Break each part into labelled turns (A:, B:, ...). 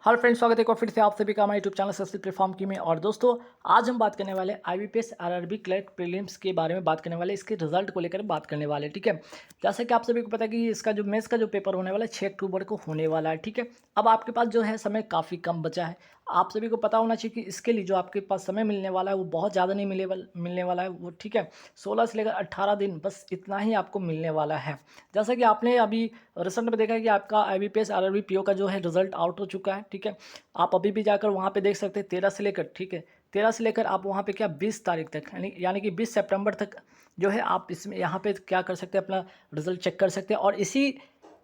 A: Hello friends, स्वागत है एक बार फिर से आप सभी का हमारे यूट्यूब चैनल सक्सेस प्लेटफॉर्म की में। और दोस्तों, आज हम बात करने वाले आईबीपीएस आरआरबी क्लर्क प्रीलिम्स के बारे में बात करने वाले, इसके रिजल्ट को लेकर बात करने वाले। ठीक है, जैसे कि आप सभी को पता है कि इसका जो मेंस का जो पेपर होने वाला है 6 अक्टूबर को होने वाला है। ठीक है, अब आपके पास जो है समय काफ़ी कम बचा है। आप सभी को पता होना चाहिए कि इसके लिए जो आपके पास समय मिलने वाला है वो बहुत ज़्यादा नहीं मिलने वाला है वो। ठीक है, 16 से लेकर 18 दिन, बस इतना ही आपको मिलने वाला है। जैसा कि आपने अभी रिसेंट में देखा है कि आपका आईबीपीएस आरआरबी पीओ का जो है रिजल्ट आउट हो चुका है। ठीक है, आप अभी भी जाकर वहाँ पे देख सकते हैं 13 से लेकर, ठीक है, 13 से लेकर आप वहाँ पे क्या 20 तारीख तक, यानी कि 20 सितंबर तक जो है आप इसमें यहाँ पे क्या कर सकते हैं, अपना रिजल्ट चेक कर सकते हैं। और इसी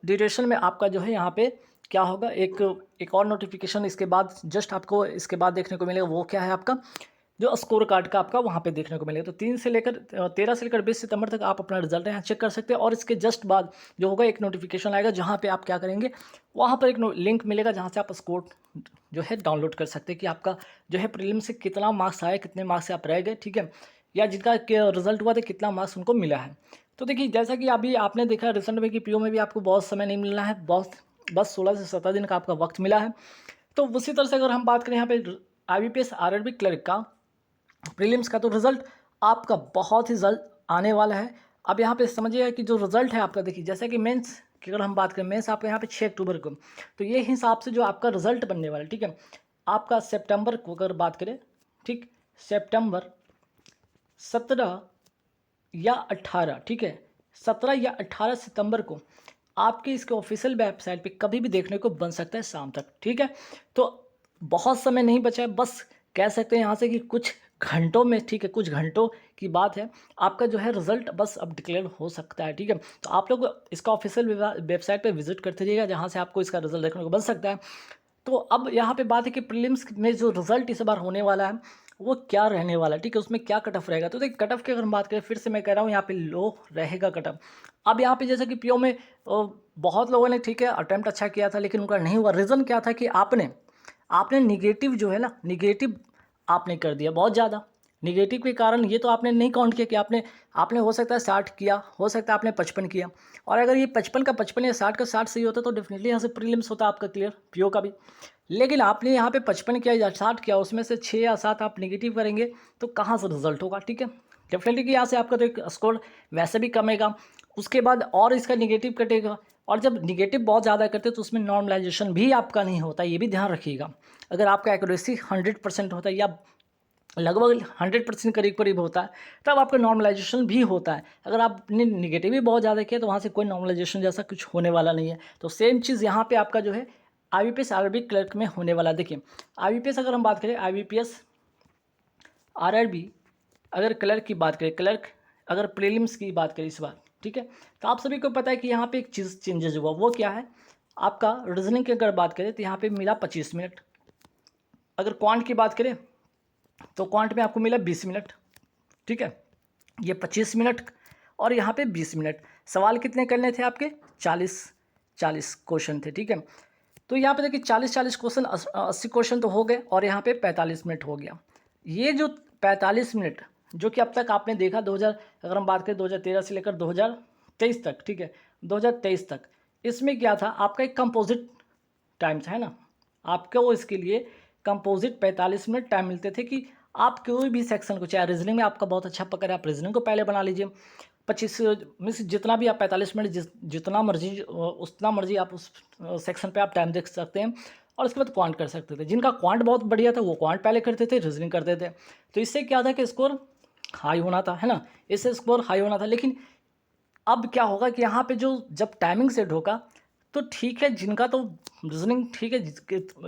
A: ड्यूरेशन में आपका जो है यहाँ पे क्या होगा, एक और नोटिफिकेशन इसके बाद जस्ट आपको इसके बाद देखने को मिलेगा। वो क्या है, आपका जो स्कोर कार्ड का आपका वहाँ पे देखने को मिलेगा। तो 13 से लेकर 20 सितंबर तक आप अपना रिजल्ट यहाँ चेक कर सकते हैं। और इसके जस्ट बाद जो होगा एक नोटिफिकेशन आएगा, जहाँ पे आप क्या करेंगे, वहाँ पर एक लिंक मिलेगा जहाँ से आप स्कोर जो है डाउनलोड कर सकते हैं कि आपका जो है प्रीलिम से कितना मार्क्स आया, कितने मार्क्स से आप रह गए। ठीक है, या जिनका रिजल्ट हुआ था कितना मार्क्स उनको मिला है। तो देखिए, जैसा कि अभी आपने देखा रिसेंट में कि पीओ में भी आपको बहुत समय नहीं मिलना है, बहुत बस 16 से 17 दिन का आपका वक्त मिला है। तो उसी तरह से अगर हम बात करें यहाँ पे आईबीपीएस आरआरबी क्लर्क का प्रीलिम्स का, तो रिजल्ट आपका बहुत ही जल्द आने वाला है। अब यहाँ पे समझिए कि जो रिजल्ट है आपका, देखिए जैसे कि मेंस की अगर हम बात करें, मेंस आपका यहाँ पे 6 अक्टूबर को, तो ये हिसाब से जो आपका रिजल्ट बनने वाला है। ठीक है, आपका सितंबर को अगर बात करें, ठीक, सितंबर 17 या 18, ठीक है, 17 या 18 सितंबर को आपके इसके ऑफिशियल वेबसाइट पे कभी भी देखने को बन सकता है शाम तक। ठीक है, तो बहुत समय नहीं बचा है, बस कह सकते हैं यहाँ से कि कुछ घंटों में, ठीक है, कुछ घंटों की बात है, आपका जो है रिजल्ट बस अब डिक्लेयर हो सकता है। ठीक है, तो आप लोग इसका ऑफिशियल वेबसाइट पे विजिट करते रहिएगा, जहाँ से आपको इसका रिजल्ट देखने को बन सकता है। तो अब यहाँ पे बात है कि प्रीलिम्स में जो रिजल्ट इस बार होने वाला है वो क्या रहने वाला है। ठीक है, उसमें क्या कट ऑफ रहेगा। तो देखिए, कट ऑफ की अगर हम बात करें, फिर से मैं कह रहा हूँ, यहाँ पे लो रहेगा कट ऑफ। अब यहाँ पे जैसे कि पीओ में बहुत लोगों ने, ठीक है, अटेम्प्ट अच्छा किया था लेकिन उनका नहीं हुआ। रीज़न क्या था कि आपने आपने निगेटिव जो है ना, निगेटिव आपने कर दिया बहुत ज़्यादा। निगेटिव के कारण ये तो आपने नहीं काउंट किया कि आपने आपने हो सकता है 60 किया, हो सकता है आपने 55 किया। और अगर ये 55 का 55 या 60 का 60 सही होता तो डेफिनेटली यहाँ से प्रीलिम्स होता आपका क्लियर, पीओ का भी। लेकिन आपने यहाँ पे 55 किया या 60 किया, उसमें से 6 या 7 आप निगेटिव करेंगे तो कहाँ से रिजल्ट होगा। ठीक है, डेफिनेटली कि यहाँ से आपका तो एक स्कोर वैसे भी कमेगा, उसके बाद और इसका निगेटिव कटेगा। और जब निगेटिव बहुत ज़्यादा करते हैं तो उसमें नॉर्मलाइजेशन भी आपका नहीं होता, ये भी ध्यान रखिएगा। अगर आपका एक्यूरेसी 100% होता है या लगभग 100% करीब करीब होता है, तब आपका नॉर्मलाइजेशन भी होता है। अगर आपने निगेटिव भी बहुत ज़्यादा किया तो वहाँ से कोई नॉर्मलाइजेशन जैसा कुछ होने वाला नहीं है। तो सेम चीज़ यहाँ पे आपका जो है आईबीपीएस आरआरबी क्लर्क में होने वाला है। देखिए, आईबीपीएस अगर हम बात करें, आईबीपीएस आरआरबी अगर क्लर्क की बात करें, क्लर्क अगर प्रीलिम्स की बात करें इस बार, ठीक है, तो आप सभी को पता है कि यहाँ पे एक चीज़ चेंजेस हुआ। वो क्या है, आपका रीजनिंग की अगर बात करें तो यहाँ पे मिला 25 मिनट। अगर क्वांट की बात करें तो क्वांट में आपको मिला 20 मिनट। ठीक है, ये 25 मिनट और यहाँ पे 20 मिनट। सवाल कितने करने थे आपके, 40 क्वेश्चन थे। ठीक है, तो यहाँ पे देखिए 40 क्वेश्चन, 80 क्वेश्चन तो हो गए और यहाँ पे 45 मिनट हो गया। ये जो 45 मिनट जो कि अब तक आपने देखा 2000, अगर हम बात करें 2013 से लेकर 2023 तक, ठीक है, 2023 तक, इसमें क्या था, आपका एक कंपोजिट टाइम था, है ना। आपके वो इसके लिए कंपोजिट 45 मिनट टाइम मिलते थे कि आप कोई भी सेक्शन को, चाहे रीजनिंग में आपका बहुत अच्छा पकड़ है, आप रीजनिंग को पहले बना लीजिए। 25 मीन्स जितना भी आप 45 मिनट जितना मर्जी उतना मर्जी आप उस सेक्शन पे आप टाइम देख सकते हैं। और उसके बाद क्वांट कर सकते थे। जिनका क्वांट बहुत बढ़िया था वो क्वांट पहले करते थे, रीजनिंग करते थे। तो इससे क्या था कि स्कोर हाई होना था, है ना, इससे स्कोर हाई होना था। लेकिन अब क्या होगा कि यहाँ पे जो जब टाइमिंग सेट होगा तो ठीक है, जिनका तो रीजनिंग ठीक है,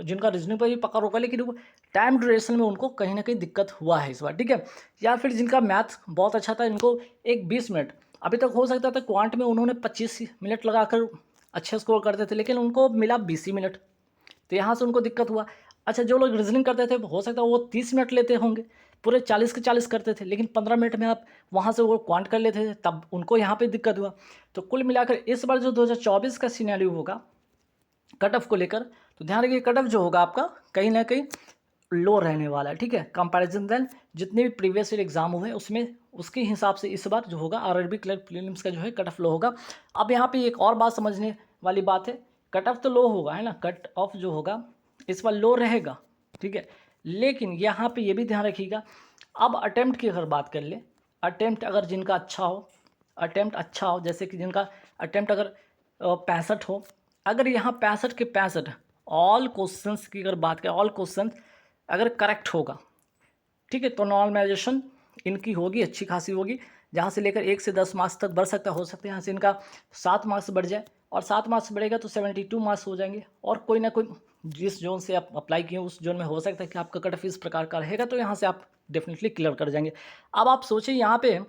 A: जिनका रीजनिंग पर भी पकड़ होगा, लेकिन वो टाइम ड्यूरेशन में उनको कहीं ना कहीं दिक्कत हुआ है इस बार। ठीक है, या फिर जिनका मैथ बहुत अच्छा था, इनको एक 20 मिनट, अभी तक हो सकता था क्वांट में उन्होंने 25 मिनट लगाकर अच्छे स्कोर करते थे, लेकिन उनको मिला 20 ही मिनट, तो यहाँ से उनको दिक्कत हुआ। अच्छा, जो लोग रीजनिंग करते थे हो सकता है वो 30 मिनट लेते होंगे, पूरे 40 के 40 करते थे, लेकिन 15 मिनट में आप वहाँ से वो क्वांट कर लेते थे, तब उनको यहाँ पे दिक्कत हुआ। तो कुल मिलाकर इस बार जो 2024 का सिनेरियो होगा कट ऑफ को लेकर, तो ध्यान रखिए कट ऑफ जो होगा आपका कहीं ना कहीं लो रहने वाला है। ठीक है, कंपैरिजन देन जितने भी प्रीवियस ईयर एग्जाम हुए उसमें उसके हिसाब से इस बार जो होगा आरआरबी क्लर्क प्रीलिम्स का जो है कट ऑफ लो होगा। अब यहाँ पे एक और बात समझने वाली बात है, कट ऑफ तो लो होगा, है ना, कट ऑफ जो होगा इस बार लो रहेगा, ठीक है। लेकिन यहाँ पे ये भी ध्यान रखिएगा, अब अटेम्प्ट की अगर बात कर ले, अटेम्प्ट अगर जिनका अच्छा हो, अटेम्प्ट अच्छा हो, जैसे कि जिनका अटेम्प्ट अगर 65 हो, अगर यहाँ 65 के 65 ऑल क्वेश्चंस की अगर बात करें, ऑल क्वेश्चन अगर करेक्ट होगा, ठीक है, तो नॉर्मलाइजेशन इनकी होगी, अच्छी खासी होगी, जहाँ से लेकर 1 से 10 मार्क्स तक बढ़ सकता हो सकता है, यहाँ से इनका 7 मार्क्स बढ़ जाए, और 7 मार्क्स बढ़ेगा तो 72 मार्क्स हो जाएंगे, और कोई ना कोई जिस जोन से आप अप्लाई किए उस जोन में हो सकता है कि आपका कट ऑफ इस प्रकार का रहेगा, तो यहाँ से आप डेफिनेटली क्लियर कर जाएंगे। अब आप सोचिए यहाँ पे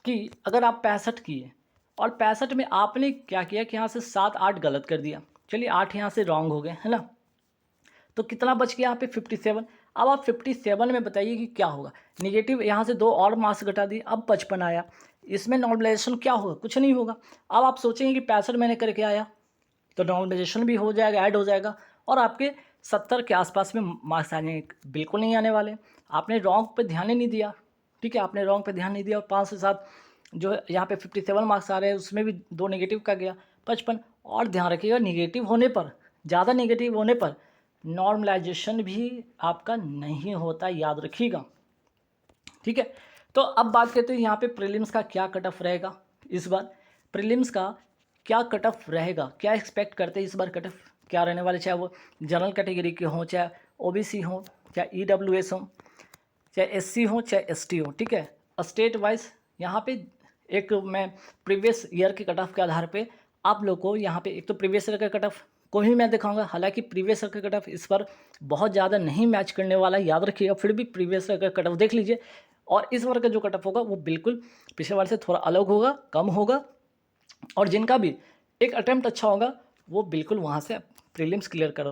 A: कि अगर आप 65 किए और 65 में आपने क्या किया कि यहाँ से 7-8 गलत कर दिया, चलिए 8 यहाँ से रॉन्ग हो गए, है ना, तो कितना बच गया यहाँ पे 57। अब आप 57 में बताइए कि क्या होगा, निगेटिव यहाँ से 2 और मार्क्स घटा दिए, अब 55 आया, इसमें नॉर्मलाइजेशन क्या होगा, कुछ नहीं होगा। अब आप सोचेंगे कि 65 मैंने करके आया, तो नॉर्मलाइजेशन भी हो जाएगा, ऐड हो जाएगा, और आपके 70 के आसपास में मार्क्स आने बिल्कुल नहीं आने वाले। आपने रॉन्ग पे ध्यान ही नहीं दिया, ठीक है, आपने रॉन्ग पे ध्यान नहीं दिया, और 5 से 7 जो यहाँ पे 57 मार्क्स आ रहे हैं, उसमें भी 2 नेगेटिव का गया 55। और ध्यान रखिएगा, निगेटिव होने पर, ज़्यादा निगेटिव होने पर नॉर्मलाइजेशन भी आपका नहीं होता, याद रखिएगा, ठीक है। तो अब बात करते हैं यहाँ पे प्रीलिम्स का क्या कट ऑफ रहेगा इस बार, प्रीलिम्स का क्या कट ऑफ रहेगा, क्या एक्सपेक्ट करते हैं इस बार कट ऑफ क्या रहने वाले, चाहे वो जनरल कैटेगरी के हों, चाहे ओबीसी हो, चाहे ईडब्ल्यूएस हो, चाहे एससी हो, चाहे एसटी हो, ठीक है। स्टेट वाइज यहाँ पे एक मैं प्रीवियस ईयर के कट ऑफ के आधार पे आप लोग को यहाँ पे एक तो प्रीवियस ईयर का कट ऑफ को ही मैं दिखाऊंगा, हालांकि प्रीवियस ईयर का कट ऑफ इस पर बहुत ज़्यादा नहीं मैच करने वाला, याद रखिएगा, फिर भी प्रीवियस ईयर का कट ऑफ देख लीजिए, और इस बार का जो कट ऑफ होगा वो बिल्कुल पिछले बार से थोड़ा अलग होगा, कम होगा, और जिनका भी एक अटेम्प्ट अच्छा होगा वो बिल्कुल वहाँ से प्रीलिम्स क्लियर कर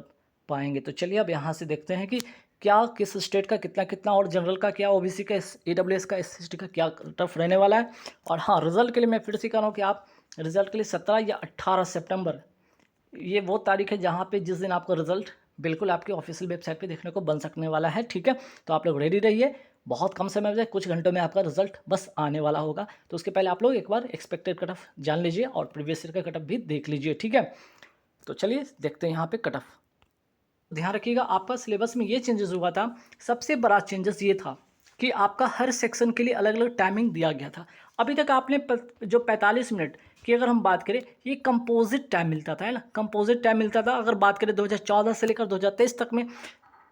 A: पाएंगे। तो चलिए अब यहाँ से देखते हैं कि क्या किस स्टेट का कितना कितना, और जनरल का क्या, ओबीसी का, ईडब्ल्यूएस का, एससी का क्या टफ रहने वाला है। और हाँ, रिजल्ट के लिए मैं फिर से कह रहा हूँ कि आप रिजल्ट के लिए 17 या 18 सितंबर ये वो तारीख है जहाँ पे जिस दिन आपका रिजल्ट बिल्कुल आपकी ऑफिशियल वेबसाइट पे देखने को बन सकने वाला है, ठीक है। तो आप लोग रेडी रहिए, बहुत कम समय में, कुछ घंटों में आपका रिजल्ट बस आने वाला होगा। तो उसके पहले आप लोग एक बार एक्सपेक्टेड कट ऑफ जान लीजिए और प्रीवियस ईयर का कट ऑफ भी देख लीजिए, ठीक है। तो चलिए देखते हैं यहाँ पे कट ऑफ। ध्यान रखिएगा, आपका सिलेबस में ये चेंजेस हुआ था, सबसे बड़ा चेंजेस ये था कि आपका हर सेक्शन के लिए अलग अलग टाइमिंग दिया गया था। अभी तक आपने जो 45 मिनट की अगर हम बात करें, ये कंपोजिट टाइम मिलता था, है ना, कंपोजिट टाइम मिलता था। अगर बात करें 2014 से लेकर 2023 तक में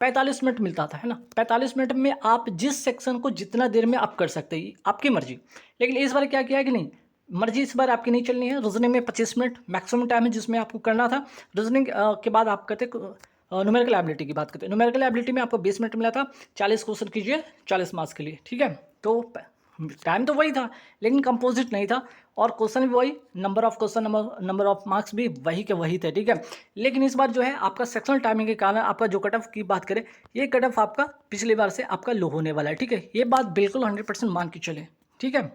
A: 45 मिनट मिलता था, है ना। 45 मिनट में आप जिस सेक्शन को जितना देर में आप कर सकते हैं, आपकी मर्जी। लेकिन इस बार क्या किया कि नहीं, मर्जी इस बार आपकी नहीं चलनी है। रीजनिंग में 25 मिनट मैक्सिमम टाइम है जिसमें आपको करना था। रीजनिंग के बाद आप कहते न्यूमेरिकल एबिलिटी की बात करते हैं, न्यूमेरिकल एबिलिटी में आपको 20 मिनट मिला था, 40 क्वेश्चन कीजिए 40 मार्क्स के लिए, ठीक है। तो टाइम तो वही था लेकिन कंपोजिट नहीं था, और क्वेश्चन भी वही, number of question, number of marks भी वही के वही थे, ठीक है। लेकिन इस बार जो है आपका सेक्शनल टाइमिंग के कारण आपका जो कट ऑफ की बात करें, ये कट ऑफ आपका पिछली बार से आपका लो होने वाला है, ठीक है। ये बात बिल्कुल 100% मान के चले, ठीक है।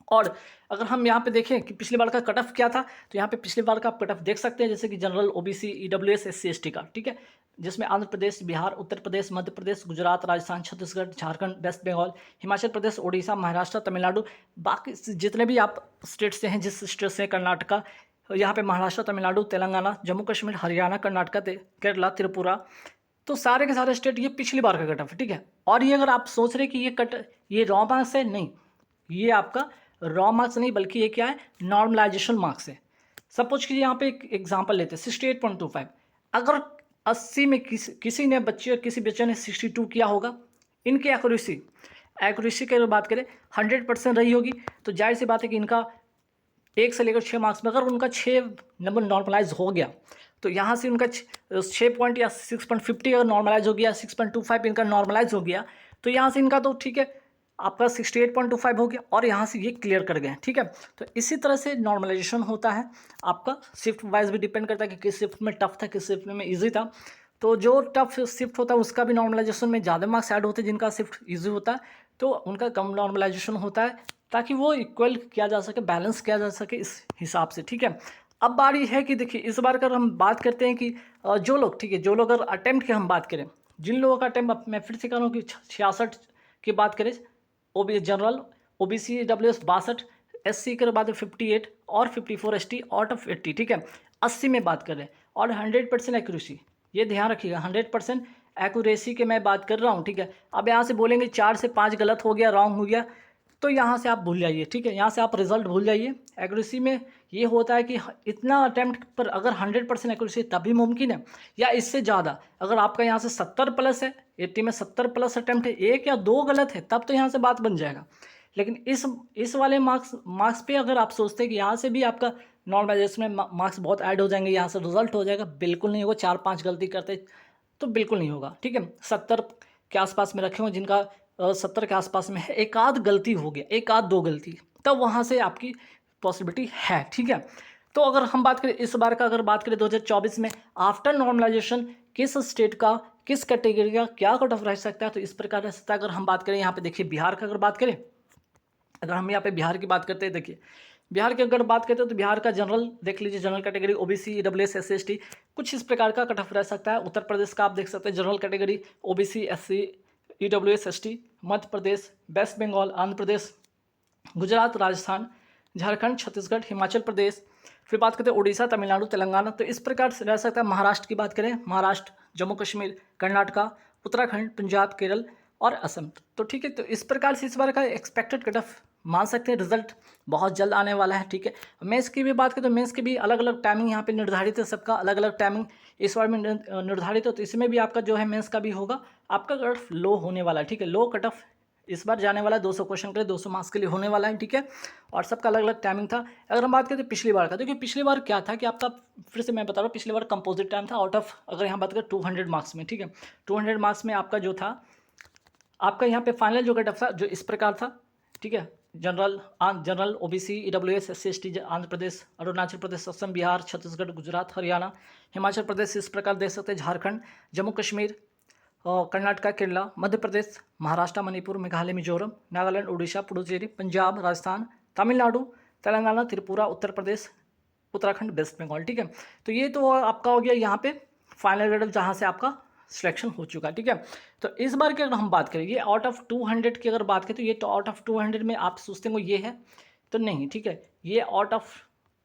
A: और अगर हम यहाँ पे देखें कि पिछली बार का कट ऑफ क्या था, तो यहाँ पे पिछली बार का आप कट ऑफ देख सकते हैं, जैसे कि general, OBC, EWS, SC, ST का, ठीक है, जिसमें आंध्र प्रदेश, बिहार, उत्तर प्रदेश, मध्य प्रदेश, गुजरात, राजस्थान, छत्तीसगढ़, झारखंड, वेस्ट बंगाल, हिमाचल प्रदेश, उड़ीसा, महाराष्ट्र, तमिलनाडु, बाकी जितने भी आप स्टेट से हैं, जिस स्टेट से, कर्नाटका, यहाँ पे महाराष्ट्र, तमिलनाडु, तेलंगाना, जम्मू कश्मीर, हरियाणा, कर्नाटका, केरला, त्रिपुरा, तो सारे के सारे स्टेट ये पिछली बार का कट ऑफ है, ठीक है। और ये अगर आप सोच रहे कि ये रॉ मार्क्स है, नहीं, ये आपका रॉ मार्क्स नहीं, बल्कि ये क्या है, नॉर्मलाइजेशन मार्क्स है। सपोज कि यहाँ पे एक एग्जांपल लेते हैं, 68.25, अगर 80 में किसी ने किसी बच्चे ने 62 किया होगा, इनकी एक्यूरेसी की अगर बात करें 100% रही होगी, तो जाहिर सी बात है कि इनका 1 से लेकर 6 मार्क्स में अगर उनका 6 नंबर नॉर्मलाइज हो गया, तो यहाँ से उनका 6 पॉइंट या 6.50 अगर नॉर्मलाइज हो गया, 6.25 इनका नॉर्मलाइज हो गया, तो यहाँ से इनका तो ठीक है, आपका 68.25 हो गया, और यहाँ से ये क्लियर कर गए, ठीक है। तो इसी तरह से नॉर्मलाइजेशन होता है आपका, शिफ्ट वाइज भी डिपेंड करता है कि किस शिफ्ट में टफ था, किस शिफ्ट में ईजी था। तो जो टफ शिफ्ट होता है उसका भी नॉर्मलाइजेशन में ज़्यादा मार्क्स ऐड होते हैं, जिनका शिफ्ट ईजी होता है तो उनका कम नॉर्मलाइजेशन होता है, ताकि वो इक्वल किया जा सके, बैलेंस किया जा सके इस हिसाब से, ठीक है। अब बारी है कि देखिए, इस बार अगर हम बात करते हैं कि जो लोग, ठीक है, जो लोग अगर अटेम्प्ट की हम बात करें, जिन लोगों का अटेम्प्ट, मैं फिर से कह रहा हूँ कि 66 की बात करें, जनरल, ओबीसी, ईडब्ल्यूएस 62, एससी के बाद 58 और 54 एसटी आउट ऑफ 80, ठीक है, 80 में बात करें, और 100% एक्यूरेसी, ये ध्यान रखिएगा, 100% एक्यूरेसी की मैं बात कर रहा हूँ, ठीक है। अब यहाँ से बोलेंगे 4 से 5 गलत हो गया, रॉन्ग हो गया, तो यहाँ से आप भूल जाइए, ठीक है। यहाँ से आप रिजल्ट भूल जाइए। एक्यूरेसी में ये होता है कि इतना अटैम्प्ट पर अगर 100% एक्यूरेसी तभी मुमकिन है, या इससे ज़्यादा। अगर आपका यहाँ से 70 प्लस है, 80 में 70 प्लस अटैम्प्ट है, 1 या 2 गलत है, तब तो यहाँ से बात बन जाएगा। लेकिन इस वाले मार्क्स पे अगर आप सोचते हैं कि यहाँ से भी आपका नॉर्मलाइजेशन में मार्क्स बहुत ऐड हो जाएंगे, यहाँ से रिजल्ट हो जाएगा, बिल्कुल नहीं होगा। 4-5 गलती करते तो बिल्कुल नहीं होगा, ठीक है। 70 के आसपास में रखे हुए जिनका 70 के आसपास में है, एक आध गलती हो गया, एक आध 2 गलती, तब वहाँ से आपकी पॉसिबिलिटी है, ठीक है। तो अगर हम बात करें इस बार का, अगर बात करें 2024 में आफ्टर नॉर्मलाइजेशन किस स्टेट का, किस कैटेगरी का क्या कट ऑफ रह सकता है, तो इस प्रकार रह सकता है। अगर हम बात करें यहाँ पे देखिए बिहार का, अगर बात करें, अगर हम यहाँ पे बिहार की बात करते हैं, देखिए बिहार की अगर बात करते हैं तो बिहार का जनरल देख लीजिए, general category OBC EWS SC ST कुछ इस प्रकार का कट ऑफ रह सकता है। उत्तर प्रदेश का आप देख सकते हैं general category OBC SC EWS ST, Madhya Pradesh, West Bengal, Andhra Pradesh, Gujarat, Rajasthan, Jharkhand, Chhattisgarh, Himachal Pradesh. फिर बात करते हैं उड़ीसा, तमिलनाडु, तेलंगाना, तो इस प्रकार से रह सकता है। महाराष्ट्र की बात करें, महाराष्ट्र, जम्मू कश्मीर, कर्नाटका, उत्तराखंड, पंजाब, केरल और असम। तो ठीक है, तो इस प्रकार से इस बार का एक्सपेक्टेड कट ऑफ मान सकते हैं। रिजल्ट बहुत जल्द आने वाला है, ठीक है। मेंस की भी बात करें तो मेंस की भी अलग अलग टाइमिंग यहाँ पे निर्धारित है, सबका अलग अलग टाइमिंग इस बार में निर्धारित है। तो इसमें भी आपका जो है मेंस का भी होगा, आपका कट ऑफ लो होने वाला है, ठीक है। लो कट ऑफ इस बार जाने वाला है 200 क्वेश्चन के लिए, 200 मार्क्स के लिए होने वाला है, ठीक है। और सबका अलग अलग टाइमिंग था। अगर हम बात करें तो पिछली बार का, देखिए पिछली बार क्या था कि आपका, फिर से मैं बता रहा हूँ, पिछली बार कंपोजिट टाइम था आउट ऑफ, अगर यहाँ बात करें 200 मार्क्स में, ठीक है। 200 मार्क्स में आपका जो था, आपका यहाँ पे फाइनल जो कट ऑफ था जो इस प्रकार था, ठीक है। General OBC EWS SC ST Andhra Pradesh, Arunachal Pradesh, Assam, Bihar, Chhattisgarh, Gujarat, Haryana, Himachal Pradesh इस प्रकार देख सकते हैं, झारखंड, जम्मू कश्मीर, कर्नाटका, केरला, मध्य प्रदेश, महाराष्ट्र, मणिपुर, मेघालय, मिजोरम, नागालैंड, उड़ीसा, पुडुचेरी, पंजाब, राजस्थान, तमिलनाडु, तेलंगाना, त्रिपुरा, उत्तर प्रदेश, उत्तराखंड, वेस्ट बंगाल, ठीक है। तो ये तो आपका हो गया यहाँ पे फाइनल रिजल्ट जहाँ से आपका सिलेक्शन हो चुका है, ठीक है। तो इस बार की अगर हम बात करें, ये आउट ऑफ 200 की अगर बात करें तो ये तो आउट ऑफ 200 में आप सोचते हो ये है, तो नहीं, ठीक है। ये आउट ऑफ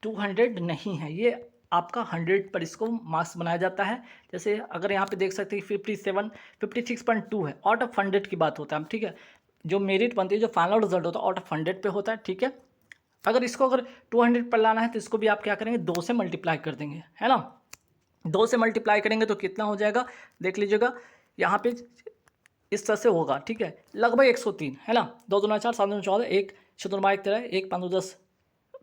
A: 200 नहीं है, ये आपका 100 पर इसको मार्क्स बनाया जाता है। जैसे अगर यहाँ पे देख सकते हैं 56.2 है, आउट ऑफ 100 की बात होता है, ठीक है। जो मेरिट बनती है, जो फाइनल रिजल्ट होता है आउट ऑफ 100 पे होता है, ठीक है। अगर इसको अगर 200 पर लाना है तो इसको भी आप क्या करेंगे, 2 से मल्टीप्लाई कर देंगे, है ना। 2 से मल्टीप्लाई करेंगे तो कितना हो जाएगा, देख लीजिएगा यहाँ पे इस तरह से होगा, ठीक है। लगभग 103, है ना। 2 दूना 4, 7 दूना 14, 1 चतुर्मा 1 13, 1 5 10,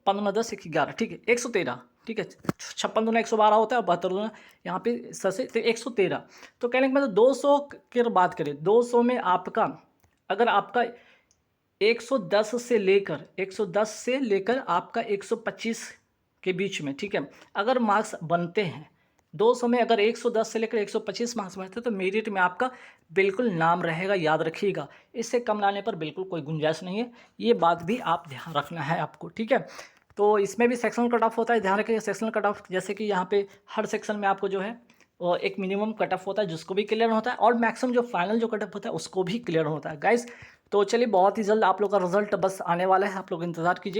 A: 15 10 1 11, ठीक है। 113, ठीक है। 56 दूना 112 होता है और 72 दूना यहाँ पे इस तरह से, तो 113। तो कहने का मतलब 200 की बात करें, 200 में आपका, अगर आपका 110 से लेकर आपका 125 के बीच में, ठीक है, अगर मार्क्स बनते हैं 200 में, अगर 110 से लेकर 125 मार्क्स बनते हैं तो मेरिट में आपका बिल्कुल नाम रहेगा, याद रखिएगा। इससे कम लाने पर बिल्कुल कोई गुंजाइश नहीं है, ये बात भी आप ध्यान रखना है आपको, ठीक है। तो इसमें भी सेक्शनल कट ऑफ होता है, ध्यान रखिएगा। सेक्शनल कट ऑफ जैसे कि यहाँ पे हर सेक्शन में आपको जो है और एक मिनिमम कट ऑफ होता है जिसको भी क्लियर होता है, और मैक्सिमम जो फाइनल जो कट ऑफ होता है उसको भी क्लियर होता है गाइस। तो चलिए बहुत ही जल्द आप लोग का रिजल्ट बस आने वाला है, आप लोग इंतजार कीजिए।